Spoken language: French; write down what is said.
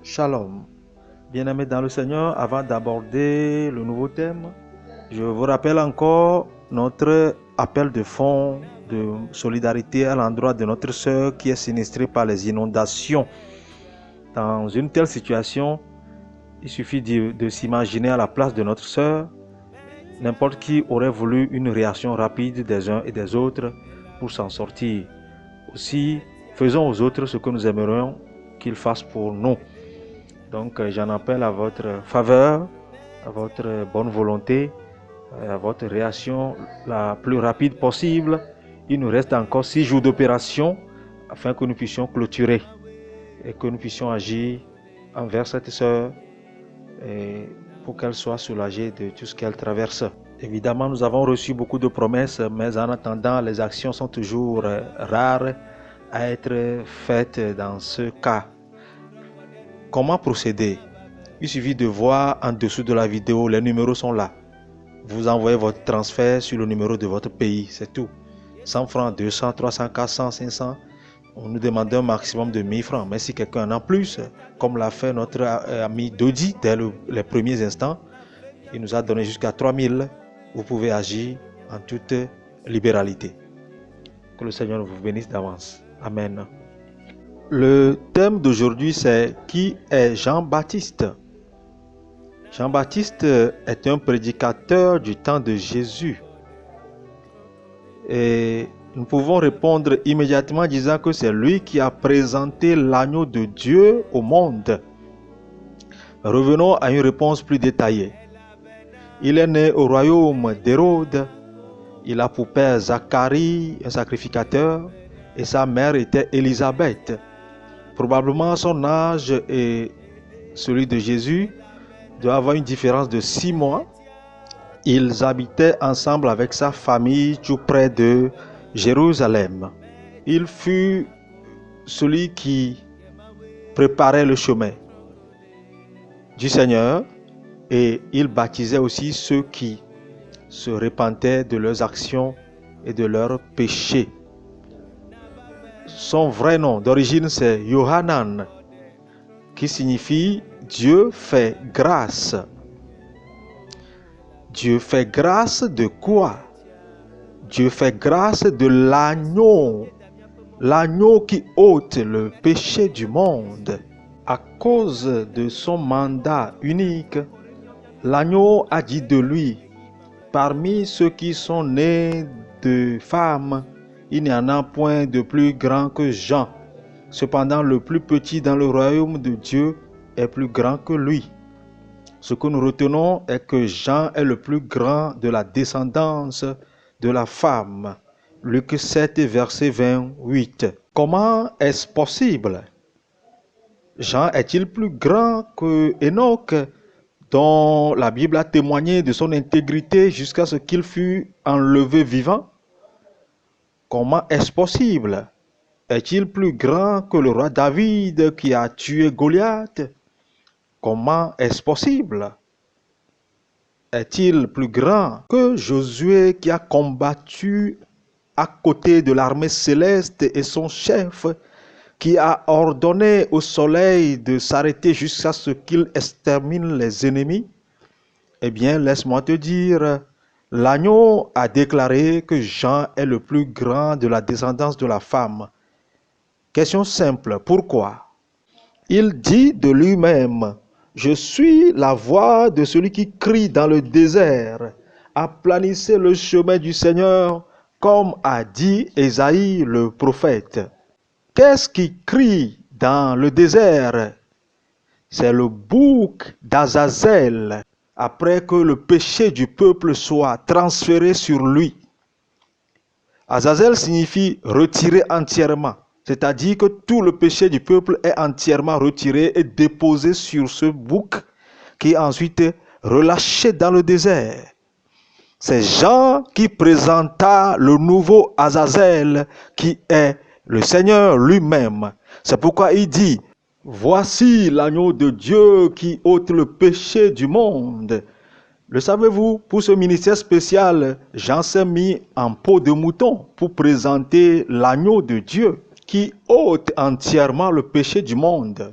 Shalom. Bien-aimés dans le Seigneur, avant d'aborder le nouveau thème, je vous rappelle encore notre appel de fonds de solidarité à l'endroit de notre sœur qui est sinistrée par les inondations. Dans une telle situation, il suffit de s'imaginer à la place de notre sœur. N'importe qui aurait voulu une réaction rapide des uns et des autres pour s'en sortir. Aussi, faisons aux autres ce que nous aimerions qu'ils fassent pour nous. Donc, j'en appelle à votre faveur, à votre bonne volonté, à votre réaction la plus rapide possible. Il nous reste encore 6 jours d'opération afin que nous puissions clôturer et que nous puissions agir envers cette sœur et pour qu'elle soit soulagée de tout ce qu'elle traverse. Évidemment, nous avons reçu beaucoup de promesses, mais en attendant, les actions sont toujours rares à être faites dans ce cas. Comment procéder? Il suffit de voir en dessous de la vidéo, les numéros sont là. Vous envoyez votre transfert sur le numéro de votre pays, c'est tout. 100 francs, 200, 300, 400, 500. On nous demande un maximum de 1000 francs. Mais si quelqu'un en a plus, comme l'a fait notre ami Dodi dès les premiers instants, il nous a donné jusqu'à 3000. Vous pouvez agir en toute libéralité. Que le Seigneur vous bénisse d'avance. Amen. Le thème d'aujourd'hui, c'est qui est Jean-Baptiste? Jean-Baptiste est un prédicateur du temps de Jésus. Et nous pouvons répondre immédiatement en disant que c'est lui qui a présenté l'agneau de Dieu au monde. Revenons à une réponse plus détaillée. Il est né au royaume d'Hérode. Il a pour père Zacharie, un sacrificateur, et sa mère était Élisabeth. Probablement son âge et celui de Jésus doit avoir une différence de 6 mois. Ils habitaient ensemble avec sa famille tout près de Jérusalem. Il fut celui qui préparait le chemin du Seigneur et il baptisait aussi ceux qui se repentaient de leurs actions et de leurs péchés. Son vrai nom d'origine c'est Yohanan, qui signifie Dieu fait grâce. Dieu fait grâce de quoi? Dieu fait grâce de l'agneau. L'agneau qui ôte le péché du monde. À cause de son mandat unique, l'agneau a dit de lui, parmi ceux qui sont nés de femmes, il n'y en a point de plus grand que Jean. Cependant, le plus petit dans le royaume de Dieu est plus grand que lui. Ce que nous retenons est que Jean est le plus grand de la descendance de la femme. Luc 7, verset 28. Comment est-ce possible? Jean est-il plus grand que Enoch, dont la Bible a témoigné de son intégrité jusqu'à ce qu'il fût enlevé vivant? Comment est-ce possible? Est-il plus grand que le roi David qui a tué Goliath? Comment est-ce possible? Est-il plus grand que Josué qui a combattu à côté de l'armée céleste et son chef qui a ordonné au soleil de s'arrêter jusqu'à ce qu'il extermine les ennemis? Eh bien, laisse-moi te dire, l'agneau a déclaré que Jean est le plus grand de la descendance de la femme. Question simple, pourquoi? Il dit de lui-même, je suis la voix de celui qui crie dans le désert, aplanissez le chemin du Seigneur, comme a dit Ésaïe le prophète. Qu'est-ce qui crie dans le désert? C'est le bouc d'Azazel, après que le péché du peuple soit transféré sur lui. Azazel signifie retirer entièrement. C'est-à-dire que tout le péché du peuple est entièrement retiré et déposé sur ce bouc qui est ensuite relâché dans le désert. C'est Jean qui présenta le nouveau Azazel qui est le Seigneur lui-même. C'est pourquoi il dit, voici l'agneau de Dieu qui ôte le péché du monde. Le savez-vous, pour ce ministère spécial, Jean s'est mis en peau de mouton pour présenter l'agneau de Dieu qui ôte entièrement le péché du monde.